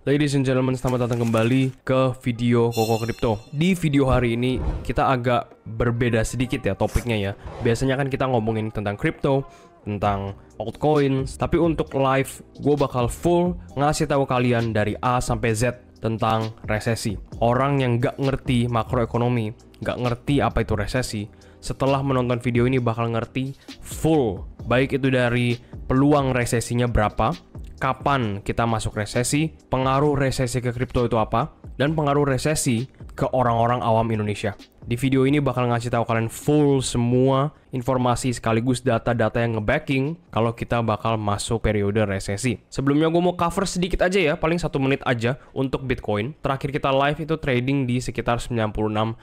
Ladies and gentlemen, selamat datang kembali ke video Koko Crypto. Di video hari ini kita agak berbeda sedikit ya topiknya ya. Biasanya kan kita ngomongin tentang crypto, tentang altcoins, tapi untuk live gue bakal full ngasih tahu kalian dari A sampai Z tentang resesi. Orang yang gak ngerti makroekonomi, gak ngerti apa itu resesi, setelah menonton video ini bakal ngerti full. Baik itu dari peluang resesinya berapa, kapan kita masuk resesi, pengaruh resesi ke kripto itu apa, dan pengaruh resesi ke orang-orang awam Indonesia. Di video ini bakal ngasih tahu kalian full semua informasi sekaligus data-data yang nge-backing kalau kita bakal masuk periode resesi. Sebelumnya gue mau cover sedikit aja ya, paling 1 menit aja untuk Bitcoin. Terakhir kita live itu trading di sekitar 96-95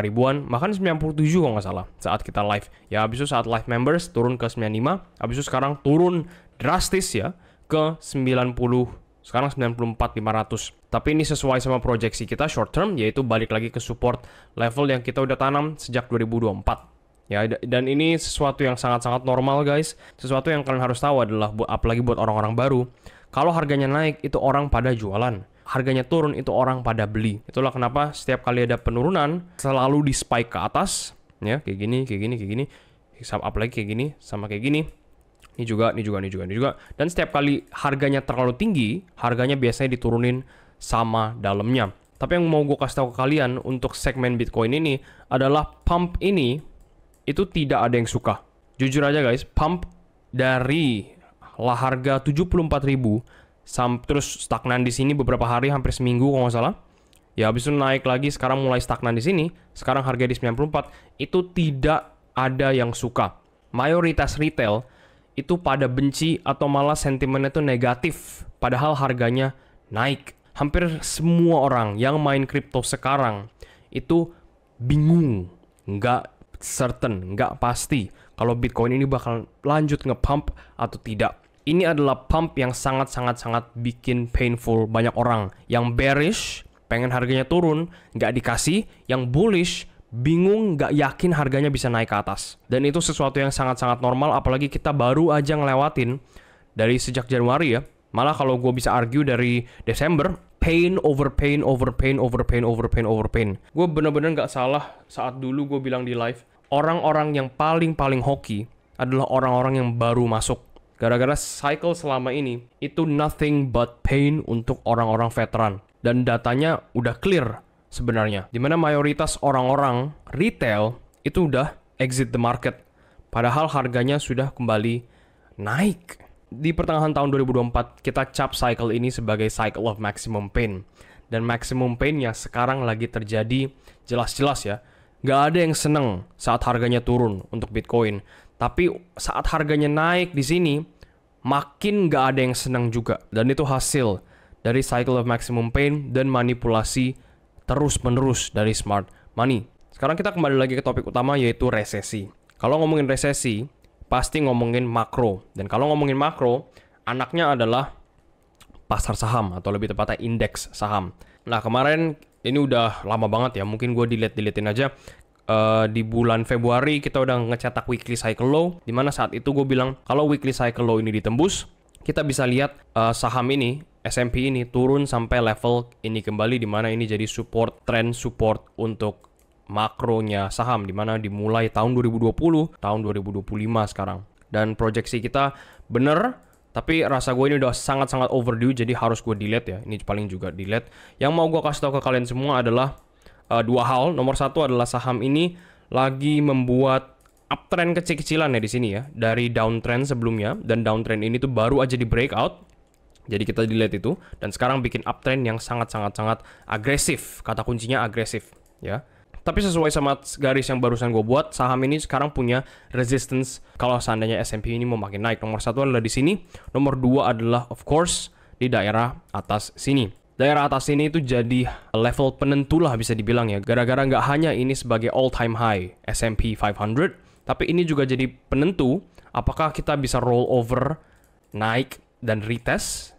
ribuan, bahkan 97 kalau nggak salah saat kita live. Ya habis itu saat live members turun ke 95, habis itu sekarang turun drastis ya ke 90, sekarang 94.500. Tapi ini sesuai sama proyeksi kita short term, yaitu balik lagi ke support level yang kita udah tanam sejak 2024. Ya, dan ini sesuatu yang sangat-sangat normal guys. Sesuatu yang kalian harus tahu adalah, apalagi buat orang-orang baru, kalau harganya naik itu orang pada jualan, harganya turun itu orang pada beli. Itulah kenapa setiap kali ada penurunan selalu di spike ke atas, ya kayak gini, apalagi kayak gini, sama kayak gini. Ini juga. Dan setiap kali harganya terlalu tinggi, harganya biasanya diturunin sama dalamnya. Tapi yang mau gue kasih tahu ke kalian untuk segmen Bitcoin ini adalah pump ini itu tidak ada yang suka. Jujur aja guys, pump dari harga 74.000 terus stagnan di sini beberapa hari, hampir seminggu kalau nggak salah. Ya habis itu naik lagi, sekarang mulai stagnan di sini. Sekarang harga di 94, itu tidak ada yang suka. Mayoritas retail itu pada benci atau malah sentimennya itu negatif, padahal harganya naik. Hampir semua orang yang main kripto sekarang itu bingung, nggak certain, nggak pasti kalau Bitcoin ini bakal lanjut nge-pump atau tidak. Ini adalah pump yang sangat-sangat bikin painful banyak orang. Yang bearish, pengen harganya turun, nggak dikasih. Yang bullish, bingung, nggak yakin harganya bisa naik ke atas. Dan itu sesuatu yang sangat-sangat normal, apalagi kita baru aja ngelewatin dari sejak Januari ya. Malah kalau gue bisa argue dari Desember, pain over pain. Gue bener-bener nggak salah saat dulu gue bilang di live, orang-orang yang paling hoki adalah orang-orang yang baru masuk. Gara-gara cycle selama ini, itu nothing but pain untuk orang-orang veteran. Dan datanya udah clear sebenarnya, dimana mayoritas orang-orang retail itu udah exit the market, padahal harganya sudah kembali naik. Di pertengahan tahun 2024 kita cap cycle ini sebagai cycle of maximum pain, dan maximum pain-nya sekarang lagi terjadi jelas-jelas ya. Gak ada yang seneng saat harganya turun untuk Bitcoin, tapi saat harganya naik di sini makin gak ada yang seneng juga. Dan itu hasil dari cycle of maximum pain dan manipulasi terus-menerus dari smart money. Sekarang kita kembali lagi ke topik utama, yaitu resesi. Kalau ngomongin resesi, pasti ngomongin makro. Dan kalau ngomongin makro, anaknya adalah pasar saham, atau lebih tepatnya indeks saham. Nah kemarin, ini udah lama banget ya, mungkin gue diliatin aja. Di bulan Februari kita udah ngecetak weekly cycle low, dimana saat itu gue bilang, kalau weekly cycle low ini ditembus, kita bisa lihat saham ini, S&P ini turun sampai level ini kembali, di mana ini jadi trend support untuk makronya saham, di mana dimulai tahun 2020, tahun 2025 sekarang. Dan proyeksi kita bener, tapi rasa gue ini udah sangat-sangat overdue, jadi harus gue delete ya. Ini paling juga delete. Yang mau gue kasih tahu ke kalian semua adalah dua hal. Nomor satu adalah saham ini lagi membuat uptrend kecil-kecilan ya di sini ya, dari downtrend sebelumnya, dan downtrend ini tuh baru aja di breakout. Jadi kita delete itu, dan sekarang bikin uptrend yang sangat agresif. Kata kuncinya agresif ya. Tapi sesuai sama garis yang barusan gue buat, saham ini sekarang punya resistance kalau seandainya S&P ini mau makin naik. Nomor satu adalah di sini, nomor dua adalah of course di daerah atas sini. Daerah atas ini itu jadi level penentu lah bisa dibilang ya. Gara-gara nggak hanya ini sebagai all time high S&P 500, tapi ini juga jadi penentu apakah kita bisa roll over, naik dan retest,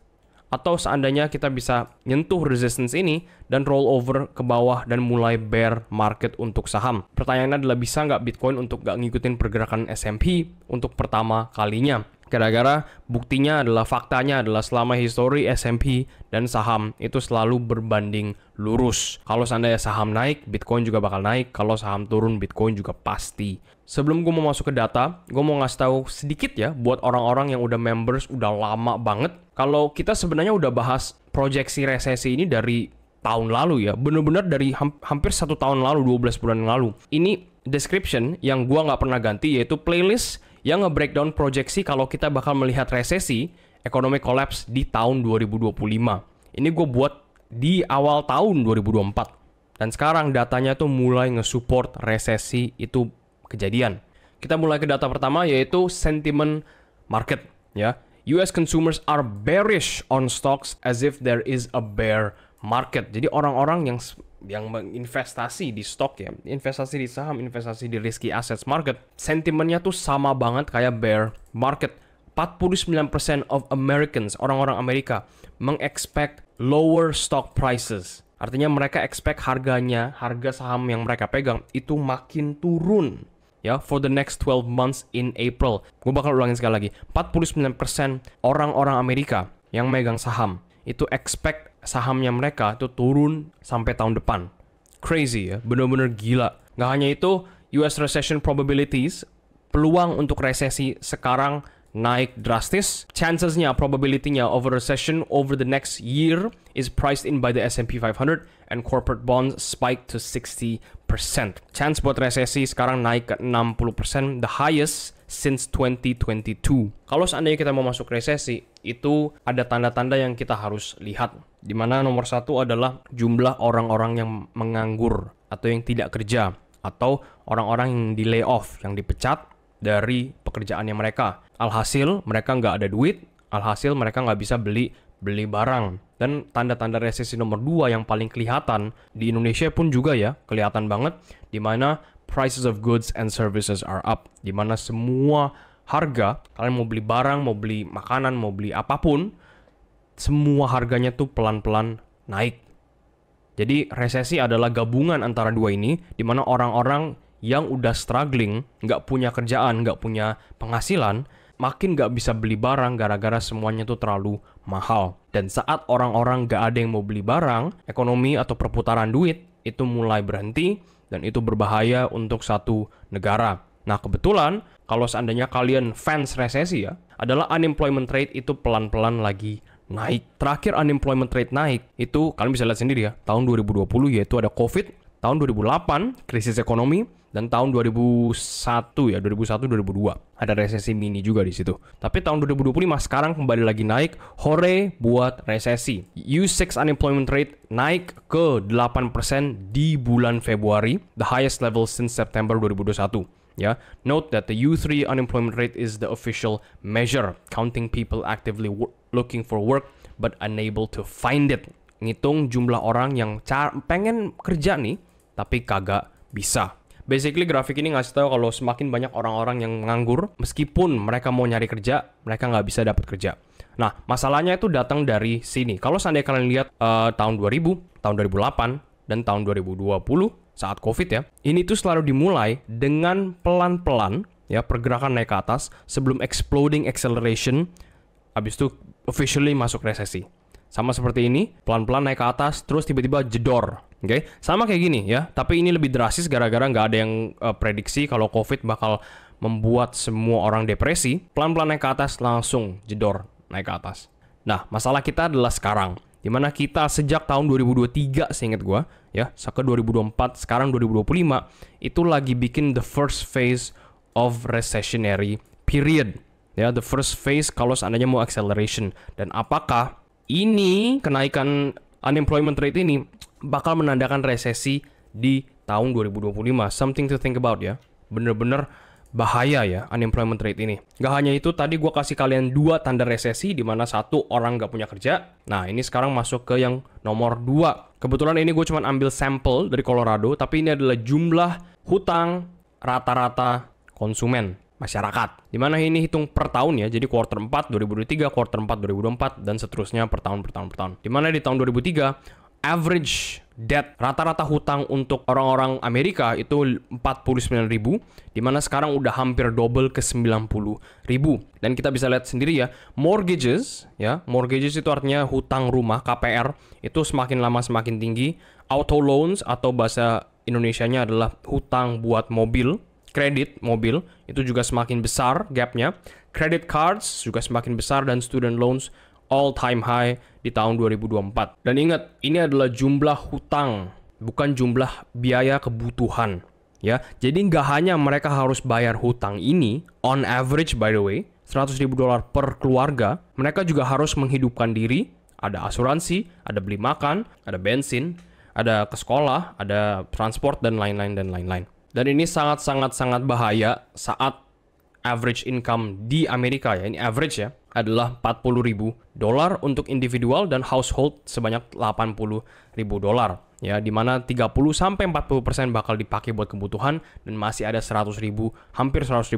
atau seandainya kita bisa nyentuh resistance ini dan roll over ke bawah dan mulai bear market untuk saham. Pertanyaannya adalah, bisa nggak Bitcoin untuk nggak ngikutin pergerakan S&P untuk pertama kalinya? Gara-gara buktinya adalah, faktanya adalah selama histori S&P dan saham itu selalu berbanding lurus. Kalau seandainya saham naik, Bitcoin juga bakal naik. Kalau saham turun, Bitcoin juga pasti. Sebelum gue mau masuk ke data, gue mau ngasih tahu sedikit ya buat orang-orang yang udah members udah lama banget. Kalau kita sebenarnya udah bahas proyeksi resesi ini dari tahun lalu ya. Bener-bener dari hampir 1 tahun lalu, 12 bulan lalu. Ini description yang gue nggak pernah ganti, yaitu playlist yang nge-breakdown proyeksi kalau kita bakal melihat resesi, economic collapse di tahun 2025. Ini gue buat di awal tahun 2024. Dan sekarang datanya tuh mulai nge-support resesi itu kejadian. Kita mulai ke data pertama, yaitu sentiment market. Ya, US consumers are bearish on stocks as if there is a bear market. Jadi orang-orang yang menginvestasi di stok ya, investasi di saham, investasi di risky assets market, sentimennya tuh sama banget kayak bear market. 49% of Americans, orang-orang Amerika, mengexpect lower stock prices. Artinya mereka expect harga saham yang mereka pegang itu makin turun ya for the next 12 months in April. Gue bakal ulangin sekali lagi. 49% orang-orang Amerika yang megang saham itu expect sahamnya mereka itu turun sampai tahun depan. Crazy ya, bener-bener gila. Nggak hanya itu, US recession probabilities, peluang untuk resesi sekarang naik drastis. Chancesnya, probability-nya of a recession over the next year is priced in by the S&P 500 and corporate bonds spike to 60%. Chance buat resesi sekarang naik ke 60%, the highest since 2022. Kalau seandainya kita mau masuk resesi, itu ada tanda-tanda yang kita harus lihat. Dimana nomor satu adalah jumlah orang-orang yang menganggur atau yang tidak kerja, atau orang-orang yang di layoff, yang dipecat dari pekerjaannya mereka. Alhasil mereka nggak ada duit, alhasil mereka nggak bisa beli barang. Dan tanda-tanda resesi nomor 2 yang paling kelihatan di Indonesia pun juga ya, kelihatan banget, dimana prices of goods and services are up. Dimana semua harga, kalian mau beli barang, mau beli makanan, mau beli apapun, semua harganya tuh pelan-pelan naik. Jadi resesi adalah gabungan antara dua ini, dimana orang-orang yang udah struggling, nggak punya kerjaan, nggak punya penghasilan, makin nggak bisa beli barang gara-gara semuanya tuh terlalu mahal. Dan saat orang-orang nggak ada yang mau beli barang, ekonomi atau perputaran duit itu mulai berhenti, dan itu berbahaya untuk satu negara. Nah kebetulan, kalau seandainya kalian fans resesi ya, adalah unemployment rate itu pelan-pelan lagi naik. Terakhir unemployment rate naik, itu kalian bisa lihat sendiri ya, tahun 2020 yaitu ada COVID, tahun 2008 krisis ekonomi, dan tahun 2001 ya, 2001-2002 ada resesi mini juga di situ. Tapi tahun 2025 sekarang kembali lagi naik, hore buat resesi. U6 unemployment rate naik ke 8% di bulan Februari, the highest level since September 2021. Ya, note that the U3 unemployment rate is the official measure, counting people actively looking for work but unable to find it. Ngitung jumlah orang yang pengen kerja nih, tapi kagak bisa. Basically grafik ini ngasih tahu kalau semakin banyak orang-orang yang nganggur, meskipun mereka mau nyari kerja, mereka nggak bisa dapat kerja. Nah, masalahnya itu datang dari sini. Kalau seandainya kalian lihat tahun 2000, tahun 2008, dan tahun 2020, saat COVID ya, ini tuh selalu dimulai dengan pelan-pelan, ya, pergerakan naik ke atas, sebelum exploding acceleration, habis itu officially masuk resesi. Sama seperti ini, pelan-pelan naik ke atas, terus tiba-tiba jedor. Oke, sama kayak gini ya, tapi ini lebih drastis gara-gara nggak ada yang prediksi kalau COVID bakal membuat semua orang depresi. Pelan-pelan naik ke atas, langsung jedor naik ke atas. Nah, masalah kita adalah sekarang, dimana kita sejak tahun 2023, seingat gue, ya, ke 2024, sekarang 2025, itu lagi bikin the first phase of recessionary period. Ya, the first phase kalau seandainya mau acceleration. Dan apakah ini kenaikan unemployment rate ini bakal menandakan resesi di tahun 2025. Something to think about ya. Bener-bener bahaya ya unemployment rate ini. Gak hanya itu, tadi gue kasih kalian 2 tanda resesi, di mana satu orang gak punya kerja. Nah ini sekarang masuk ke yang nomor 2. Kebetulan ini gue cuma ambil sampel dari Colorado, tapi ini adalah jumlah hutang rata-rata konsumen masyarakat. Dimana ini hitung per tahun ya, jadi kuarter 4 2023, kuarter 4 2024, dan seterusnya per tahun. Dimana di tahun 2003, average debt, rata-rata hutang untuk orang-orang Amerika itu 49.000, dimana sekarang udah hampir double ke 90.000. Dan kita bisa lihat sendiri ya, mortgages itu artinya hutang rumah, KPR, itu semakin lama semakin tinggi. Auto loans atau bahasa Indonesianya adalah hutang buat mobil, kredit mobil, itu juga semakin besar gapnya. Credit cards juga semakin besar, dan student loans all time high di tahun 2024. Dan ingat, ini adalah jumlah hutang, bukan jumlah biaya kebutuhan. Ya, jadi nggak hanya mereka harus bayar hutang ini, on average by the way, $100.000 per keluarga, mereka juga harus menghidupkan diri, ada asuransi, ada beli makan, ada bensin, ada ke sekolah, ada transport, dan lain-lain, dan lain-lain. Dan ini sangat-sangat bahaya saat average income di Amerika ya, ini average ya, adalah $40.000 untuk individual dan household sebanyak $80.000 ya, dimana 30-40% bakal dipakai buat kebutuhan dan masih ada hampir $100.000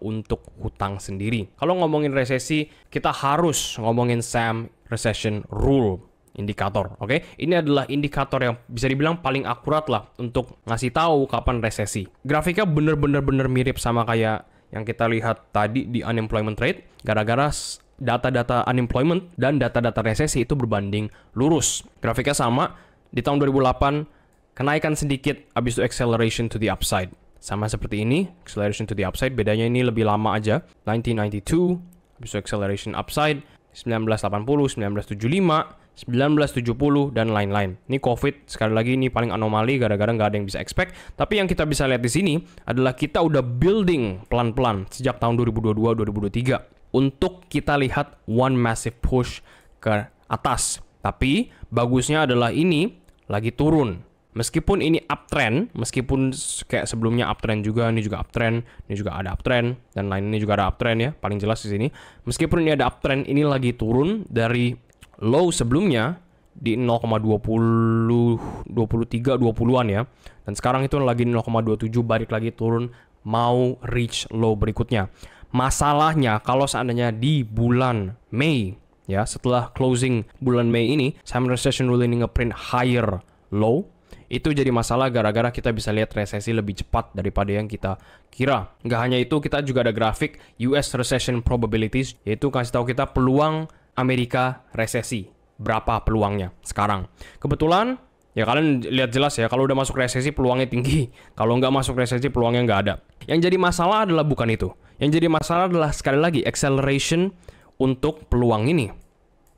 untuk hutang sendiri. Kalau ngomongin resesi, kita harus ngomongin SAM Recession Rule indikator, oke? Ini adalah indikator yang bisa dibilang paling akurat lah untuk ngasih tahu kapan resesi. Grafiknya bener-bener mirip sama kayak yang kita lihat tadi di unemployment rate, gara-gara data-data unemployment dan data-data resesi itu berbanding lurus. Grafiknya sama, di tahun 2008 kenaikan sedikit, habis itu acceleration to the upside. Sama seperti ini, acceleration to the upside, bedanya ini lebih lama aja. 1992, habis itu acceleration upside, 1980, 1975, 1970, dan lain-lain. Ini COVID, sekali lagi ini paling anomali gara-gara nggak ada yang bisa expect. Tapi yang kita bisa lihat di sini adalah kita udah building pelan-pelan sejak tahun 2022-2023 untuk kita lihat one massive push ke atas. Tapi bagusnya adalah ini lagi turun. Meskipun ini uptrend, meskipun kayak sebelumnya uptrend juga, ini juga uptrend, ini juga ada uptrend, dan lain ini juga ada uptrend ya, paling jelas di sini. Meskipun ini ada uptrend, ini lagi turun dari low sebelumnya di 0,20, 23, 20-an ya. Dan sekarang itu lagi 0,27, balik lagi turun, mau reach low berikutnya. Masalahnya kalau seandainya di bulan Mei ya, setelah closing bulan Mei ini, SAM Recession Rule ini ngeprint higher low, itu jadi masalah gara-gara kita bisa lihat resesi lebih cepat daripada yang kita kira. Nggak hanya itu, kita juga ada grafik US Recession Probabilities, yaitu kasih tahu kita peluang Amerika resesi. Berapa peluangnya sekarang. Kebetulan, ya kalian lihat jelas ya, kalau udah masuk resesi peluangnya tinggi. Kalau nggak masuk resesi peluangnya nggak ada. Yang jadi masalah adalah bukan itu. Yang jadi masalah adalah sekali lagi acceleration untuk peluang ini.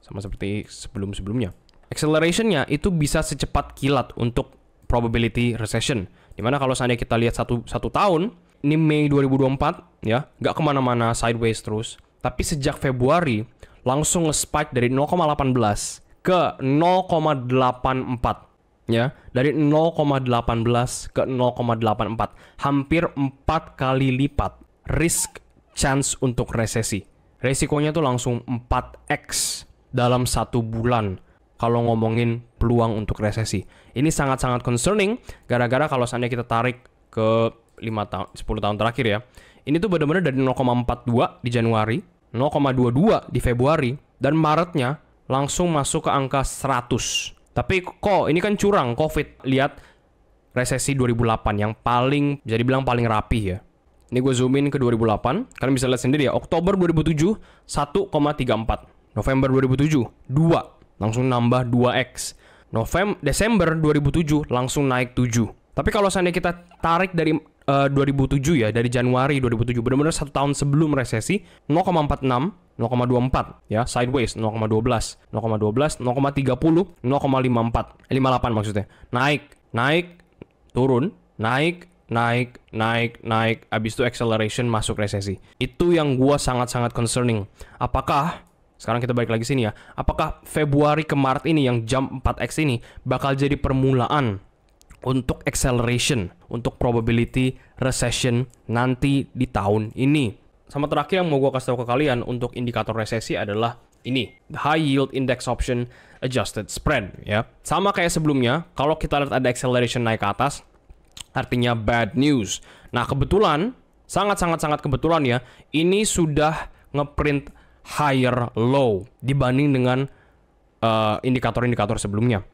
Sama seperti sebelum-sebelumnya. Accelerationnya itu bisa secepat kilat untuk probability recession. Dimana kalau seandainya kita lihat satu tahun, ini Mei 2024 ya, nggak kemana-mana, sideways terus. Tapi sejak Februari langsung nge-spike dari 0,18 ke 0,84 ya, dari 0,18 ke 0,84, hampir 4 kali lipat risk chance untuk resesi. Resikonya tuh langsung 4x dalam 1 bulan kalau ngomongin peluang untuk resesi. Ini sangat-sangat concerning gara-gara kalau seandainya kita tarik ke 10 tahun terakhir ya. Ini tuh benar-benar dari 0,42 di Januari, 0,22 di Februari, dan Maretnya langsung masuk ke angka 100. Tapi kok ini kan curang COVID. Lihat resesi 2008 yang paling, bisa dibilang paling rapih ya. Ini gue zoom in ke 2008. Kalian bisa lihat sendiri ya. Oktober 2007, 1,34. November 2007, 2. Langsung nambah 2x. Desember 2007 langsung naik 7. Tapi kalau seandainya kita tarik dari 2007 ya, dari Januari 2007, benar-benar 1 tahun sebelum resesi, 0,46, 0,24 ya, sideways 0,12, 0,12, 0,30, 0,54, 58 maksudnya. Naik, turun, naik, abis itu acceleration masuk resesi. Itu yang gua sangat-sangat concerning. Apakah sekarang kita balik lagi sini ya. Apakah Februari ke Maret ini yang jump 4x ini bakal jadi permulaan untuk acceleration, untuk probability recession nanti di tahun ini? Sama terakhir yang mau gue kasih tahu ke kalian untuk indikator resesi adalah ini, the high yield index option adjusted spread ya. Sama kayak sebelumnya, kalau kita lihat ada acceleration naik ke atas, artinya bad news. Nah kebetulan, sangat-sangat kebetulan ya, ini sudah ngeprint higher low dibanding dengan indikator-indikator sebelumnya.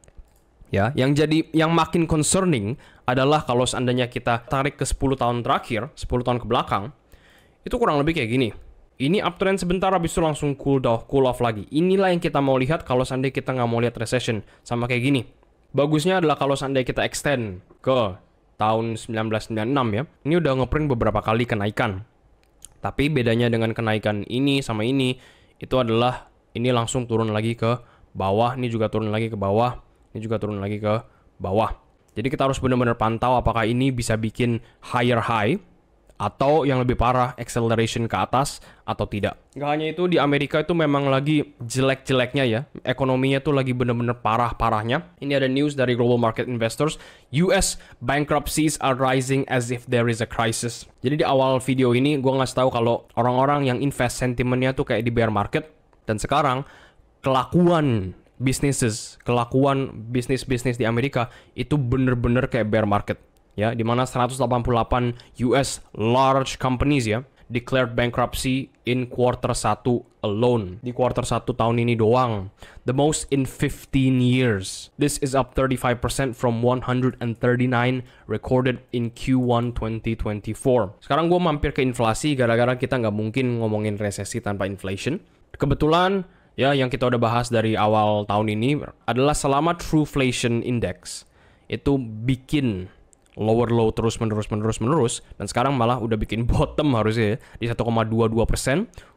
Ya, yang makin concerning adalah kalau seandainya kita tarik ke 10 tahun terakhir, 10 tahun ke belakang, itu kurang lebih kayak gini. Ini uptrend sebentar, habis itu langsung cool off lagi. Inilah yang kita mau lihat kalau seandainya kita nggak mau lihat recession. Sama kayak gini. Bagusnya adalah kalau seandainya kita extend ke tahun 1996 ya. Ini udah ngeprint beberapa kali kenaikan. Tapi bedanya dengan kenaikan ini sama ini, itu adalah ini langsung turun lagi ke bawah, ini juga turun lagi ke bawah, ini juga turun lagi ke bawah. Jadi kita harus benar-benar pantau apakah ini bisa bikin higher high atau yang lebih parah acceleration ke atas atau tidak. Gak hanya itu, di Amerika itu memang lagi jelek-jeleknya ya. Ekonominya tuh lagi benar-benar parah-parahnya. Ini ada news dari Global Market Investors. US bankruptcies are rising as if there is a crisis. Jadi di awal video ini gue ngasih tahu kalau orang-orang yang invest sentimennya tuh kayak di bear market. Dan sekarang kelakuan bisnis di Amerika itu bener-bener kayak bear market ya, di mana 188 US large companies ya declared bankruptcy in quarter 1 alone. Di quarter 1 tahun ini doang. The most in 15 years. This is up 35% from 139 recorded in Q1 2024. Sekarang gue mampir ke inflasi gara-gara kita nggak mungkin ngomongin resesi tanpa inflation. Kebetulan ya, yang kita udah bahas dari awal tahun ini adalah selama Trueflation Index itu bikin lower low terus menerus, dan sekarang malah udah bikin bottom harusnya ya, di 1,22%.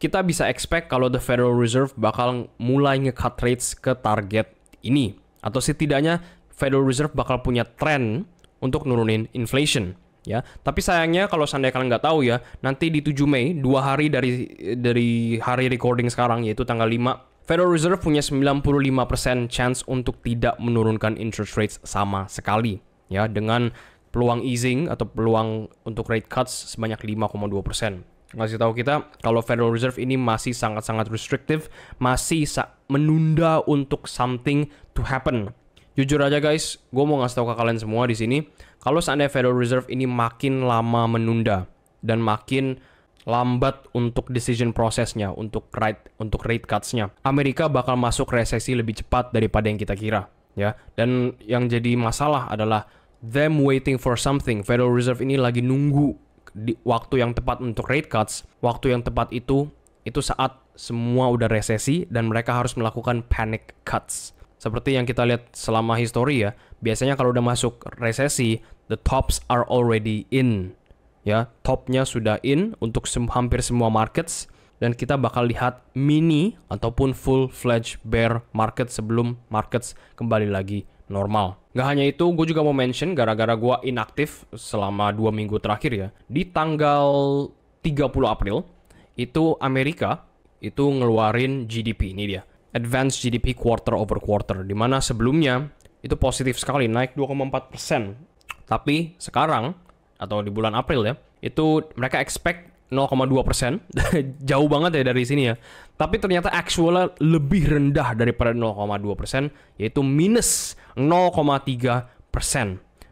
Kita bisa expect kalau the Federal Reserve bakal mulai nge-cut rates ke target ini. Atau setidaknya Federal Reserve bakal punya trend untuk nurunin inflation. Ya, tapi sayangnya kalau seandainya kalian nggak tahu ya, nanti di 7 Mei, 2 hari dari hari recording sekarang, yaitu tanggal 5, Federal Reserve punya 95% chance untuk tidak menurunkan interest rates sama sekali. Ya, dengan peluang easing atau peluang untuk rate cuts sebanyak 5,2%. Ngasih tahu kita kalau Federal Reserve ini masih sangat-sangat restrictive, masih menunda untuk something to happen. Jujur aja guys, gue mau ngasih tahu ke kalian semua di sini, kalau seandainya Federal Reserve ini makin lama menunda dan makin lambat untuk decision prosesnya, untuk rate cuts-nya, Amerika bakal masuk resesi lebih cepat daripada yang kita kira. Ya, dan yang jadi masalah adalah them waiting for something. Federal Reserve ini lagi nunggu di waktu yang tepat untuk rate cuts. Waktu yang tepat itu saat semua udah resesi dan mereka harus melakukan panic cuts. Seperti yang kita lihat selama histori ya, biasanya kalau udah masuk resesi, the tops are already in. Ya, topnya sudah in untuk hampir semua markets, dan kita bakal lihat mini ataupun full-fledged bear market sebelum markets kembali lagi normal. Gak hanya itu, gue juga mau mention gara-gara gue inaktif selama 2 minggu terakhir ya. Di tanggal 30 April, itu Amerika itu ngeluarin GDP, ini dia. Advanced GDP quarter over quarter, dimana sebelumnya itu positif sekali, naik 2,4%. Tapi sekarang, atau di bulan April ya, itu mereka expect 0,2%. Jauh banget ya dari sini ya. Tapi ternyata actualnya lebih rendah daripada 0,2%, yaitu minus 0,3%.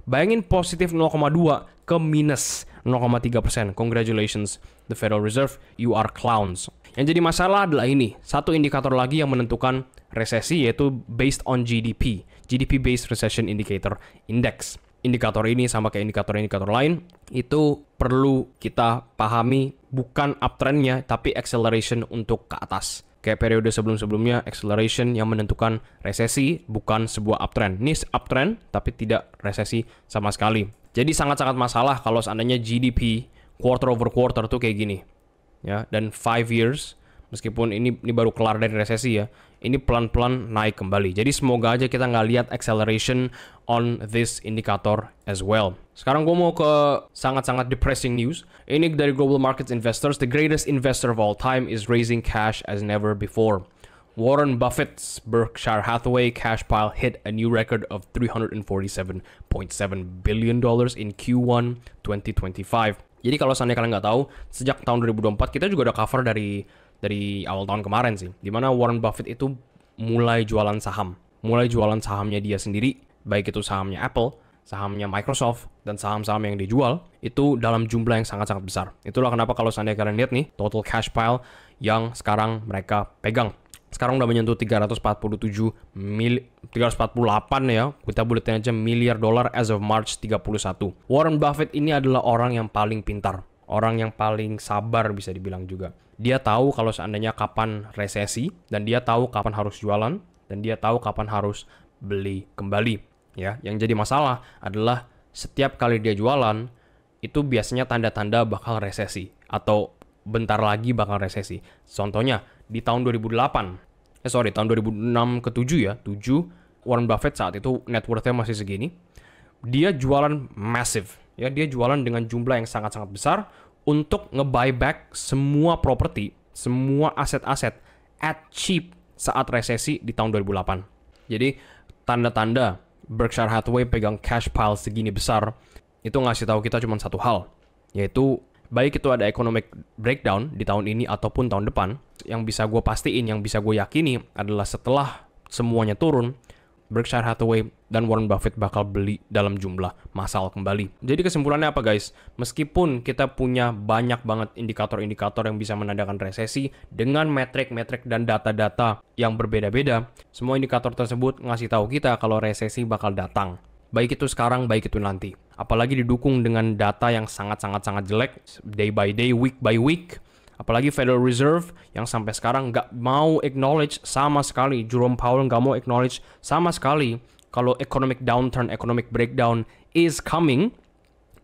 Bayangin positif 0,2 ke minus 0,3%. Congratulations, the Federal Reserve, you are clowns. Yang jadi masalah adalah ini, satu indikator lagi yang menentukan resesi, yaitu based on GDP. GDP Based Recession Indicator Index. Indikator ini sama kayak indikator-indikator lain, itu perlu kita pahami bukan uptrendnya, tapi acceleration untuk ke atas. Kayak periode sebelum-sebelumnya, acceleration yang menentukan resesi, bukan sebuah uptrend. Ini uptrend, tapi tidak resesi sama sekali. Jadi sangat-sangat masalah kalau seandainya GDP quarter over quarter tuh kayak gini. Ya, dan 5 years, meskipun ini baru kelar dari resesi ya, ini pelan-pelan naik kembali. Jadi semoga aja kita nggak lihat acceleration on this indicator as well. Sekarang gue mau ke sangat-sangat depressing news. Ini dari Global Markets Investors. The greatest investor of all time is raising cash as never before. Warren Buffett's Berkshire Hathaway cash pile hit a new record of $347.7 billion in Q1 2025. Jadi kalau seandainya kalian nggak tahu, sejak tahun 2024 kita juga udah cover dari awal tahun kemarin sih, dimana Warren Buffett itu mulai jualan saham. Mulai jualan sahamnya dia sendiri, baik itu sahamnya Apple, sahamnya Microsoft, dan saham-saham yang dijual, itu dalam jumlah yang sangat-sangat besar. Itulah kenapa kalau seandainya kalian lihat nih, total cash pile yang sekarang mereka pegang. Sekarang udah menyentuh 348 ya, kita buletin aja miliar dolar as of March 31. Warren Buffett ini adalah orang yang paling pintar, orang yang paling sabar bisa dibilang juga. Dia tahu kalau seandainya kapan resesi, dan dia tahu kapan harus jualan, dan dia tahu kapan harus beli kembali. Ya, yang jadi masalah adalah setiap kali dia jualan, itu biasanya tanda-tanda bakal resesi, atau bentar lagi bakal resesi. Contohnya, di tahun 2006 ke 7 ya, 7, Warren Buffett saat itu net worth-nya masih segini. Dia jualan massive, ya, dia jualan dengan jumlah yang sangat-sangat besar untuk nge-buyback semua properti, semua aset-aset at cheap saat resesi di tahun 2008. Jadi, tanda-tanda Berkshire Hathaway pegang cash pile segini besar, itu ngasih tahu kita cuma satu hal, yaitu baik itu ada economic breakdown di tahun ini ataupun tahun depan, yang bisa gue pastiin, yang bisa gue yakini adalah setelah semuanya turun, Berkshire Hathaway dan Warren Buffett bakal beli dalam jumlah massal kembali. Jadi kesimpulannya apa guys? Meskipun kita punya banyak banget indikator-indikator yang bisa menandakan resesi dengan metrik-metrik dan data-data yang berbeda-beda, semua indikator tersebut ngasih tahu kita kalau resesi bakal datang. Baik itu sekarang, baik itu nanti. Apalagi didukung dengan data yang sangat-sangat jelek, day by day, week by week. Apalagi Federal Reserve yang sampai sekarang nggak mau acknowledge sama sekali, Jerome Powell nggak mau acknowledge sama sekali kalau economic downturn, economic breakdown is coming,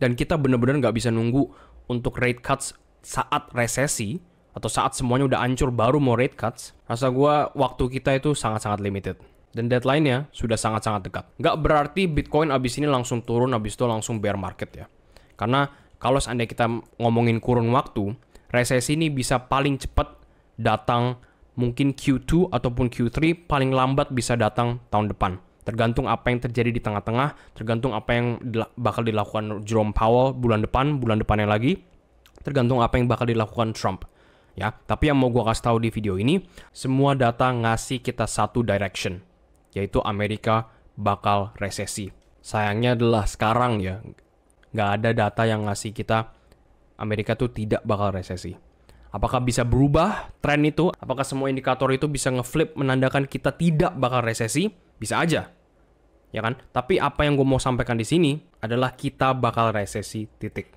dan kita benar-benar nggak bisa nunggu untuk rate cuts saat resesi atau saat semuanya udah hancur baru mau rate cuts. Rasa gue waktu kita itu sangat-sangat limited. Dan deadline-nya sudah sangat-sangat dekat. Nggak berarti Bitcoin abis ini langsung turun, abis itu langsung bear market ya. Karena kalau seandainya kita ngomongin kurun waktu, resesi ini bisa paling cepat datang mungkin Q2 ataupun Q3, paling lambat bisa datang tahun depan. Tergantung apa yang terjadi di tengah-tengah, tergantung apa yang bakal dilakukan Jerome Powell bulan depannya lagi, tergantung apa yang bakal dilakukan Trump. Ya, tapi yang mau gue kasih tahu di video ini, semua data ngasih kita satu direction, yaitu Amerika bakal resesi. Sayangnya adalah sekarang ya, nggak ada data yang ngasih kita Amerika tuh tidak bakal resesi. Apakah bisa berubah tren itu? Apakah semua indikator itu bisa ngeflip menandakan kita tidak bakal resesi? Bisa aja, ya kan? Tapi apa yang gue mau sampaikan di sini adalah kita bakal resesi, titik.